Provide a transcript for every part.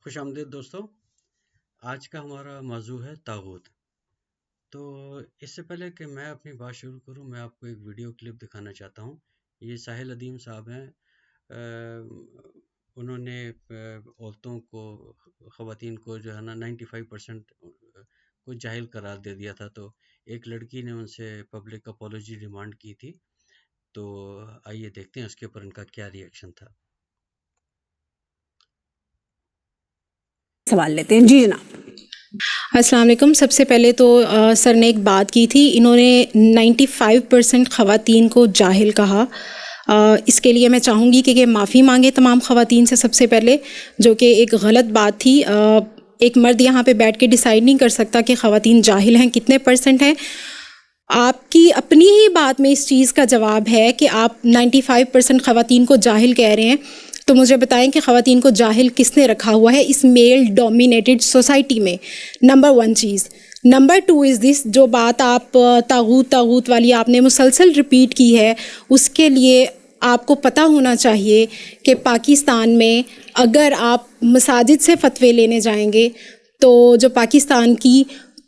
خوش آمدید دوستو. آج کا ہمارا موضوع ہے طاغوت. تو اس سے پہلے کہ میں اپنی بات شروع کروں، میں آپ کو ایک ویڈیو کلپ دکھانا چاہتا ہوں. یہ ساحل ادیم صاحب ہیں. انہوں نے عورتوں کو، خواتین کو جو ہے نا 95% کو جاہل قرار دے دیا تھا. تو ایک لڑکی نے ان سے پبلک اپولوجی ڈیمانڈ کی تھی. تو آئیے دیکھتے ہیں اس کے اوپر ان کا کیا ری ایکشن تھا. سوال لیتے ہیں. جی جناب. السلام علیکم. سب سے پہلے تو سر نے ایک بات کی تھی، انہوں نے 95% خواتین کو جاہل کہا. اس کے لیے میں چاہوں گی کہ معافی مانگے تمام خواتین سے سب سے پہلے، جو کہ ایک غلط بات تھی. ایک مرد یہاں پہ بیٹھ کے ڈیسائیڈ نہیں کر سکتا کہ خواتین جاہل ہیں کتنے % ہیں. آپ کی اپنی ہی بات میں اس چیز کا جواب ہے کہ آپ 95% خواتین کو جاہل کہہ رہے ہیں. تو مجھے بتائیں کہ خواتین کو جاہل کس نے رکھا ہوا ہے اس میل ڈومینیٹڈ سوسائٹی میں. نمبر 1 چیز. نمبر 2 از دس، جو بات آپ طاغوت والی آپ نے مسلسل ریپیٹ کی ہے، اس کے لیے آپ کو پتہ ہونا چاہیے کہ پاکستان میں اگر آپ مساجد سے فتوے لینے جائیں گے تو جو پاکستان کی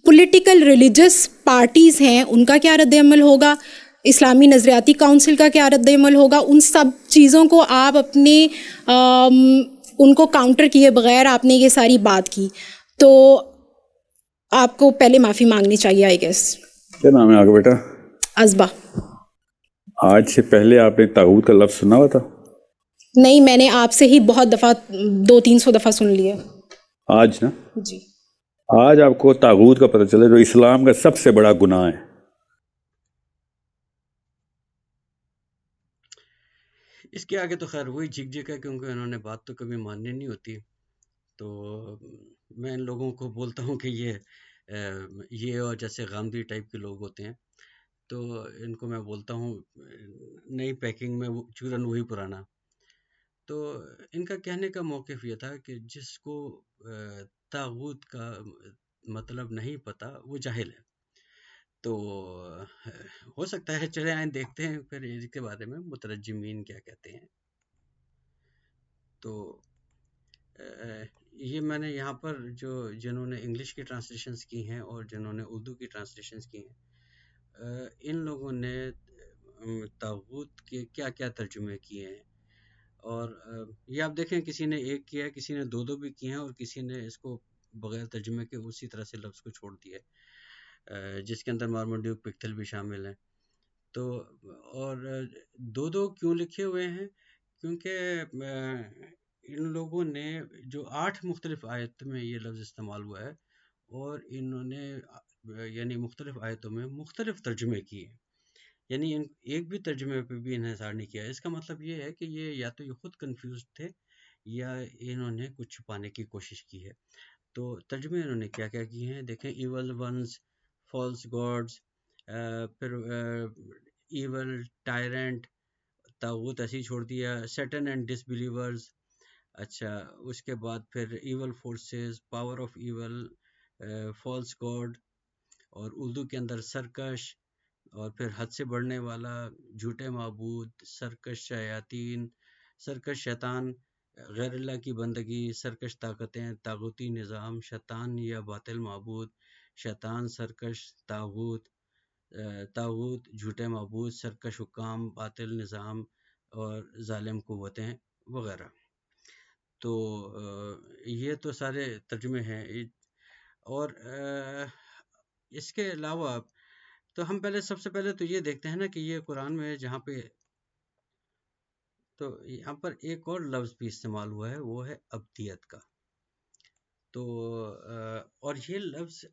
پولیٹیکل ریلیجس پارٹیز ہیں ان کا کیا رد عمل ہوگا، اسلامی نظریاتی کونسل کا کیا رد عمل ہوگا. ان سب چیزوں کو آپ اپنے ان کو کاؤنٹر کیے بغیر آپ نے یہ ساری بات کی، تو آپ کو پہلے معافی مانگنی چاہیے. I guess. کیا نام ہے آپ کا بیٹا؟ ازبا. آج سے پہلے آپ نے طاغوت کا لفظ سنا ہوا تھا؟ نہیں، میں نے آپ سے ہی بہت دفعہ 200-300 دفعہ سن لیے. آج نا، جی. آج آپ کو طاغوت کا پتہ چلے جو اسلام کا سب سے بڑا گناہ ہے. اس کے آگے تو خیر وہی جھک جھک ہے، کیونکہ انہوں نے بات تو کبھی ماننی نہیں ہوتی. تو میں ان لوگوں کو بولتا ہوں کہ یہ اور جیسے غامدی ٹائپ کے لوگ ہوتے ہیں، تو ان کو میں بولتا ہوں نئی پیکنگ میں چورن وہی پرانا. تو ان کا کہنے کا موقف یہ تھا کہ جس کو طاغوت کا مطلب نہیں پتہ وہ جاہل ہے. تو ہو سکتا ہے، چلے آئیں دیکھتے ہیں پھر اس کے بارے میں مترجمین کیا کہتے ہیں. تو یہ میں نے یہاں پر جنہوں نے انگلش کی ٹرانسلیشنز کی ہیں اور جنہوں نے اردو کی ٹرانسلیشنز کی ہیں، ان لوگوں نے طاغوت کے کیا کیا ترجمے کیے ہیں. اور یہ آپ دیکھیں، کسی نے ایک کیا ہے، کسی نے دو بھی کیے ہیں، اور کسی نے اس کو بغیر ترجمے کے اسی طرح سے لفظ کو چھوڑ دیا ہے، جس کے اندر مارمونڈیوک پکتل بھی شامل ہیں. تو اور دو کیوں لکھے ہوئے ہیں؟ کیونکہ ان لوگوں نے جو 8 مختلف آیت میں یہ لفظ استعمال ہوا ہے، اور انہوں نے یعنی مختلف آیتوں میں مختلف ترجمے کیے ہیں، یعنی ایک بھی ترجمے پہ بھی انحصار نہیں کیا. اس کا مطلب یہ ہے کہ یہ یا تو یہ خود کنفیوز تھے یا انہوں نے کچھ چھپانے کی کوشش کی ہے. تو ترجمے انہوں نے کیا کیا کیے ہیں دیکھیں: ایول ونز، فالس گاڈز، پھر ایول ٹائرنٹ، طاغوت ایسے ہی چھوڑ دیا، سیٹن اینڈ ڈس بلیورز. اچھا، اس کے بعد پھر evil forces, power of evil, false god, اور اردو کے اندر سرکش، اور پھر حد سے بڑھنے والا، جھوٹے معبود، سرکش شیاطین، سرکش شیطان، غیر اللہ کی بندگی، سرکش طاقتیں، طاغوتی نظام، شیطان یا باطل معبود، شیطان، سرکش طاغوت، طاغوت، جھوٹے معبود، سرکش حکام، باطل نظام اور ظالم قوتیں وغیرہ. تو یہ تو سارے ترجمے ہیں. اور اس کے علاوہ تو ہم سب سے پہلے تو یہ دیکھتے ہیں نا کہ یہ قرآن میں جہاں پہ، تو یہاں پر ایک اور لفظ بھی استعمال ہوا ہے، وہ ہے ابدیت کا. تو اور یہ لفظ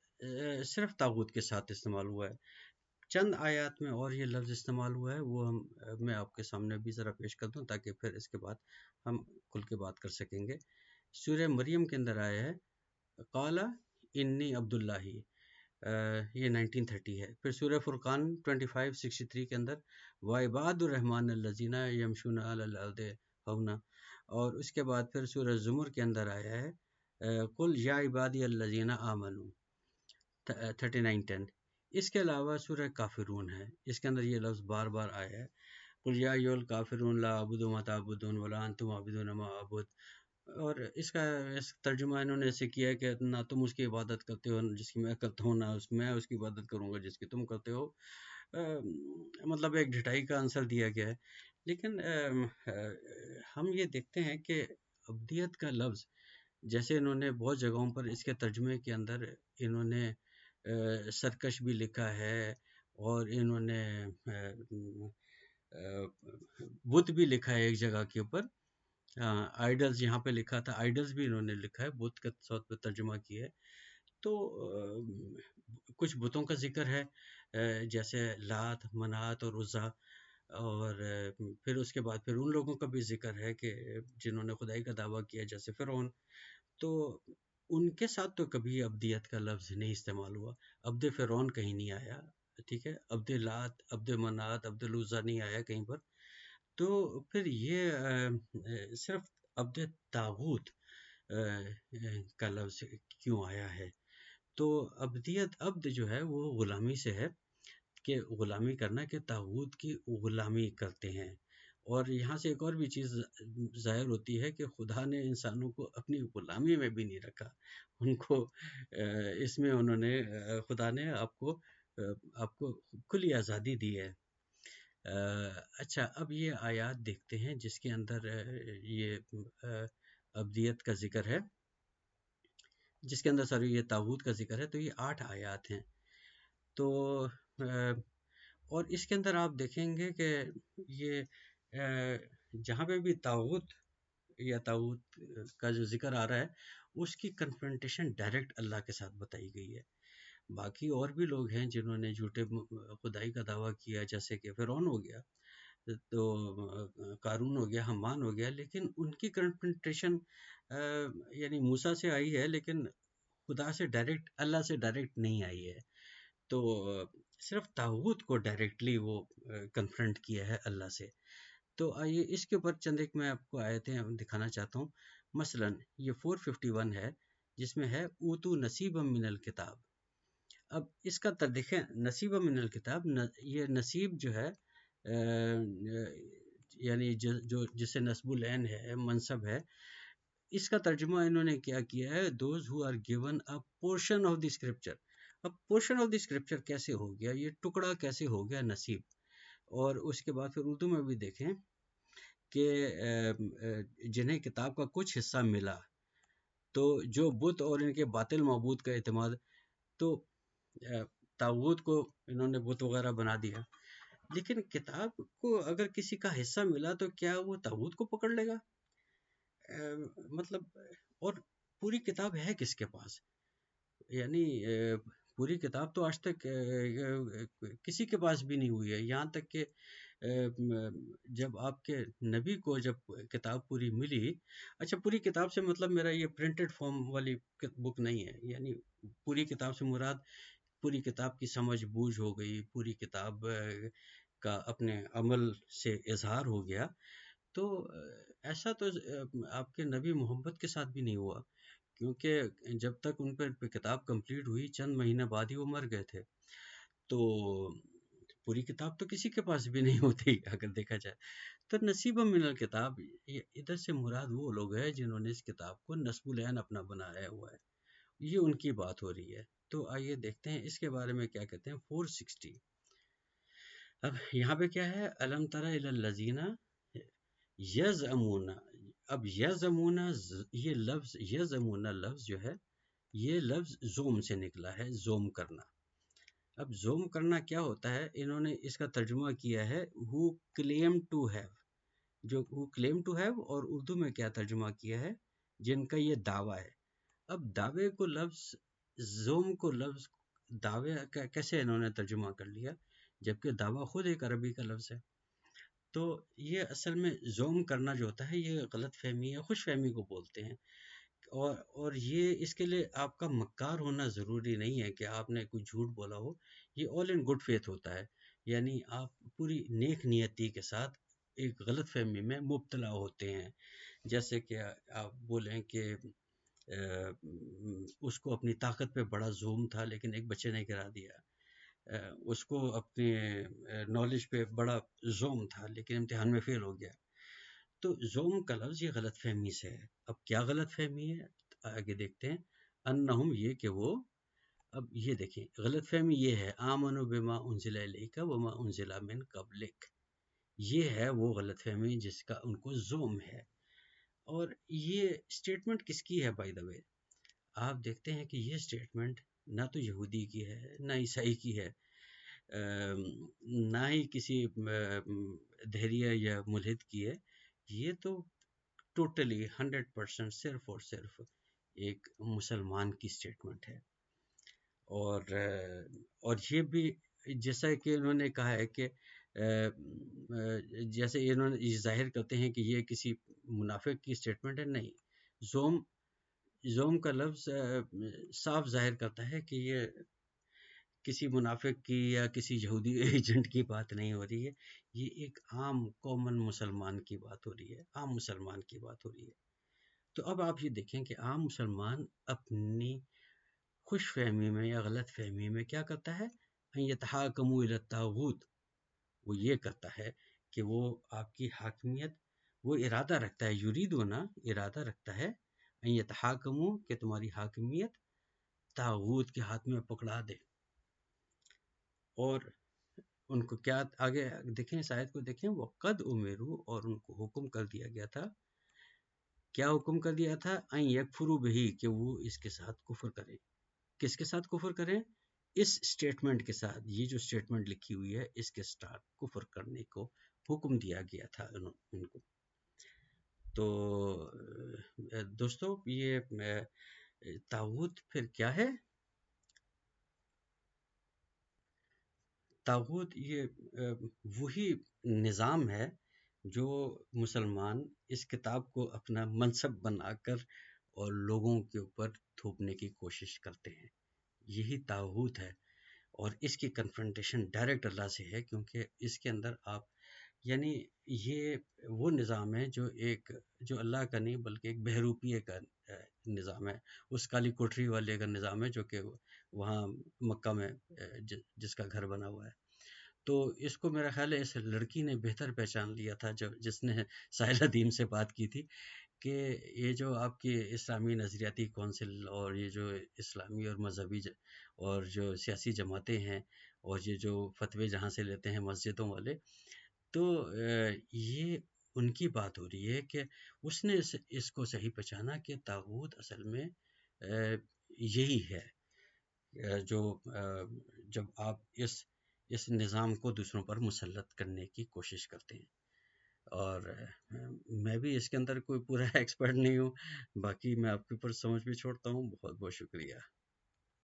صرف طاغوت کے ساتھ استعمال ہوا ہے. چند آیات میں اور یہ لفظ استعمال ہوا ہے، وہ میں آپ کے سامنے بھی ذرا پیش کر دوں تاکہ پھر اس کے بعد ہم کھل کے بات کر سکیں گے. سورہ مریم کے اندر آیا ہے قال انی عبداللہ، یہ 1930 ہے. پھر سورہ فرقان 25:63 کے اندر وعباد الرحمن الذین یمشون علی الارض ہونا. اور اس کے بعد پھر سورہ زمر کے اندر آیا ہے قل یا عبادی الذین آمنوا 39:10. اس کے علاوہ سورہ کافرون ہے، اس کے اندر یہ لفظ بار بار آیا ہے قل یا ایھا الکافرون لا اعبد ما تعبدون ولا انتم عابدون ما اعبد اور اس ترجمہ انہوں نے ایسے کیا ہے کہ نہ تم اس کی عبادت کرتے ہو جس کی میں کرتا ہوں، نہ میں اس کی عبادت کروں گا جس کی تم کرتے ہو۔ مطلب ایک ڈھٹائی کا آنسر دیا گیا ہے۔ لیکن ہم یہ دیکھتے ہیں کہ ابدیت کا لفظ، جیسے انہوں نے بہت جگہوں پر اس کے ترجمے کے اندر انہوں نے سرکش بھی لکھا ہے، اور انہوں نے بت بھی لکھا ہے ایک جگہ کے اوپر۔ آئیڈلز یہاں پہ لکھا تھا، آئیڈلز بھی انہوں نے لکھا ہے، بت کے طور پہ ترجمہ کیا ہے۔ تو کچھ بتوں کا ذکر ہے، جیسے لات، منات اور عزا، اور پھر اس کے بعد پھر ان لوگوں کا بھی ذکر ہے کہ جنہوں نے خدائی کا دعویٰ کیا، جیسے فرعون۔ تو ان کے ساتھ تو کبھی ابدیت کا لفظ نہیں استعمال ہوا، عبد فرعون کہیں نہیں آیا، ٹھیک ہے، عبد لات، عبد منات، عبد العزا نہیں آیا کہیں پر۔ تو پھر یہ صرف عبد طاغوت کا لفظ کیوں آیا ہے؟ تو عبدیت، عبد جو ہے وہ غلامی سے ہے، کہ غلامی کرنا، کہ طاغوت کی غلامی کرتے ہیں۔ اور یہاں سے ایک اور بھی چیز ظاہر ہوتی ہے کہ خدا نے انسانوں کو اپنی غلامی میں بھی نہیں رکھا، ان کو اس میں انہوں نے خدا نے آپ کو کھلی آزادی دی ہے۔ اچھا، اب یہ آیات دیکھتے ہیں جس کے اندر یہ ابدیت کا ذکر ہے، جس کے اندر یہ طاغوت کا ذکر ہے۔ تو یہ 8 آیات ہیں۔ تو اور اس کے اندر آپ دیکھیں گے کہ یہ جہاں پہ بھی طاغوت یا طاغوت کا جو ذکر آ رہا ہے، اس کی کنفرنٹیشن ڈائریکٹ اللہ کے ساتھ بتائی گئی ہے۔ باقی اور بھی لوگ ہیں جنہوں نے جھوٹے خدائی کا دعویٰ کیا، جیسے کہ فرعون ہو گیا، تو قارون ہو گیا، حمان ہو گیا، لیکن ان کی کنفرنٹیشن یعنی موسیٰ سے آئی ہے، لیکن خدا سے ڈائریکٹ، اللہ سے ڈائریکٹ نہیں آئی ہے۔ تو صرف طاغوت کو ڈائریکٹلی وہ کنفرنٹ کیا ہے اللہ سے۔ تو آئیے اس کے اوپر چند ایک میں آپ کو آیتیں دکھانا چاہتا ہوں۔ مثلا یہ 451 ہے، جس میں ہے اوتو نصیبا من الکتاب۔ اب اس کا دیکھیں، نصیبا من الکتاب، یہ نصیب جو ہے یعنی جو جسے نصب العین ہے، منصب ہے، اس کا ترجمہ انہوں نے کیا کیا ہے، those who are given a portion of the scripture. اب پورشن آف دی اسکرپچر کیسے ہو گیا، یہ ٹکڑا کیسے ہو گیا نصیب؟ اور اس کے بعد پھر اردو میں بھی دیکھیں کہ جنہیں کتاب کا کچھ حصہ ملا، تو جو بت اور ان کے باطل معبود کا اعتماد، تو طاغوت کو انہوں نے بت وغیرہ بنا دیا، لیکن کتاب کو اگر کسی کا حصہ ملا تو کیا وہ طاغوت کو پکڑ لے گا؟ مطلب، اور پوری کتاب ہے کس کے پاس؟ یعنی پوری کتاب تو آج تک کسی کے پاس بھی نہیں ہوئی ہے، یہاں تک کہ جب آپ کے نبی کو جب کتاب پوری ملی، اچھا پوری کتاب سے مطلب میرا یہ پرنٹڈ فارم والی بک نہیں ہے، یعنی پوری کتاب سے مراد پوری کتاب کی سمجھ بوجھ ہو گئی، پوری کتاب کا اپنے عمل سے اظہار ہو گیا۔ تو ایسا تو آپ کے نبی محمد کے ساتھ بھی نہیں ہوا، کیونکہ جب تک ان پر کتاب کمپلیٹ ہوئی چند مہینے بعد ہی وہ مر گئے تھے۔ تو پوری کتاب تو کسی کے پاس بھی نہیں ہوتی اگر دیکھا جائے تو۔ نصیب من الکتاب، ادھر سے مراد وہ لوگ ہیں جنہوں نے اس کتاب کو نصب العین اپنا بنایا ہوا ہے، یہ ان کی بات ہو رہی ہے۔ تو آئیے دیکھتے ہیں اس کے بارے میں کیا کہتے ہیں۔ 460، اب یہاں پہ کیا ہے، الم تر الی الذین یزعمون۔ اب یزعمون، یہ لفظ یزعمون لفظ جو ہے، یہ لفظ زوم سے نکلا ہے، زوم کرنا۔ اب زوم کرنا کیا ہوتا ہے، انہوں نے اس کا ترجمہ کیا ہے who claim to have، جو who claim to have، اور اردو میں کیا ترجمہ کیا ہے، جن کا یہ دعویٰ ہے۔ اب دعوے کو لفظ، زوم کو لفظ دعوے کیسے انہوں نے ترجمہ کر لیا، جبکہ دعویٰ خود ایک عربی کا لفظ ہے۔ تو یہ اصل میں زوم کرنا جو ہوتا ہے، یہ غلط فہمی ہے، خوش فہمی کو بولتے ہیں۔ اور یہ اس کے لیے آپ کا مکار ہونا ضروری نہیں ہے کہ آپ نے کوئی جھوٹ بولا ہو، یہ آل ان گڈ فیتھ ہوتا ہے، یعنی آپ پوری نیک نیتی کے ساتھ ایک غلط فہمی میں مبتلا ہوتے ہیں۔ جیسے کہ آپ بولیں کہ اس کو اپنی طاقت پہ بڑا زوم تھا لیکن ایک بچے نے گرا دیا، اس کو اپنے نالج پہ بڑا زوم تھا لیکن امتحان میں فیل ہو گیا۔ تو زوم کا لفظ یہ غلط فہمی سے ہے. اب کیا غلط فہمی ہے آگے دیکھتے ہیں. انہم یہ کہ وہ، اب یہ دیکھیں غلط فہمی یہ ہے آمنوا بما انزل الیک وما انزل من قبلک، یہ ہے وہ غلط فہمی جس کا ان کو زوم ہے. اور یہ اسٹیٹمنٹ کس کی ہے بائی دا وے؟ آپ دیکھتے ہیں کہ یہ اسٹیٹمنٹ نہ تو یہودی کی ہے نہ عیسائی کی ہے، نہ ہی کسی دہریہ یا ملحد کی ہے. یہ تو ٹوٹلی 100% صرف اور صرف ایک مسلمان کی اسٹیٹمنٹ ہے. اور یہ بھی جیسا کہ انہوں نے کہا ہے کہ جیسے انہوں نے یہ ظاہر کرتے ہیں کہ یہ کسی منافق کی اسٹیٹمنٹ ہے. نہیں، زوم کا لفظ صاف ظاہر کرتا ہے کہ یہ کسی منافق کی یا کسی یہودی ایجنٹ کی بات نہیں ہو رہی ہے. یہ ایک عام کامن مسلمان کی بات ہو رہی ہے، عام مسلمان کی بات ہو رہی ہے. تو اب آپ یہ دیکھیں کہ عام مسلمان اپنی خوش فہمی میں یا غلط فہمی میں کیا کرتا ہے؟ ان یتحاکموا الی الطاغوت، وہ یہ کرتا ہے کہ وہ آپ کی حاکمیت، وہ ارادہ رکھتا ہے، یریدونا ارادہ رکھتا ہے، ان یتحاکموا کہ تمہاری حاکمیت طاغوت کے ہاتھ میں پکڑا دے. اور ان کو کیا آگے دیکھیں، اس آیت کو دیکھیں، وقد امروا، اور ان کو حکم کر دیا گیا تھا. کیا حکم کر دیا تھا؟ ان یکفروا بہ، کہ وہ اس کے ساتھ کفر کریں. کس کے ساتھ کفر کریں؟ اس اسٹیٹمنٹ کے ساتھ. یہ جو اسٹیٹمنٹ لکھی ہوئی ہے اس کے ساتھ کفر کرنے کو حکم دیا گیا تھا ان کو. تو دوستو یہ طاغوت پھر کیا ہے؟ طاغوت یہ وہی نظام ہے جو مسلمان اس کتاب کو اپنا منصب بنا کر اور لوگوں کے اوپر تھوپنے کی کوشش کرتے ہیں. یہی طاغوت ہے، اور اس کی کنفرنٹیشن ڈائریکٹ اللہ سے ہے، کیونکہ اس کے اندر آپ یعنی یہ وہ نظام ہے جو اللہ کا نہیں بلکہ ایک بہروپیے کا نظام ہے. اس کالی کوٹری والے کا نظام ہے جو کہ وہاں مکہ میں جس کا گھر بنا ہوا ہے. تو اس کو میرا خیال ہے اس لڑکی نے بہتر پہچان لیا تھا جس نے سائلہ دیم سے بات کی تھی کہ یہ جو آپ کی اسلامی نظریاتی کونسل اور یہ جو اسلامی اور مذہبی اور جو سیاسی جماعتیں ہیں اور یہ جو فتوے جہاں سے لیتے ہیں مسجدوں والے، تو یہ ان کی بات ہو رہی ہے کہ اس نے اس کو صحیح پہچانا کہ طاغوت اصل میں یہی ہے جو جب آپ اس نظام کو دوسروں پر مسلط کرنے کی کوشش کرتے ہیں. اور میں بھی اس کے اندر کوئی پورا ایکسپرٹ نہیں ہوں، باقی میں آپ کے اوپر سمجھ بھی چھوڑتا ہوں. بہت بہت شکریہ.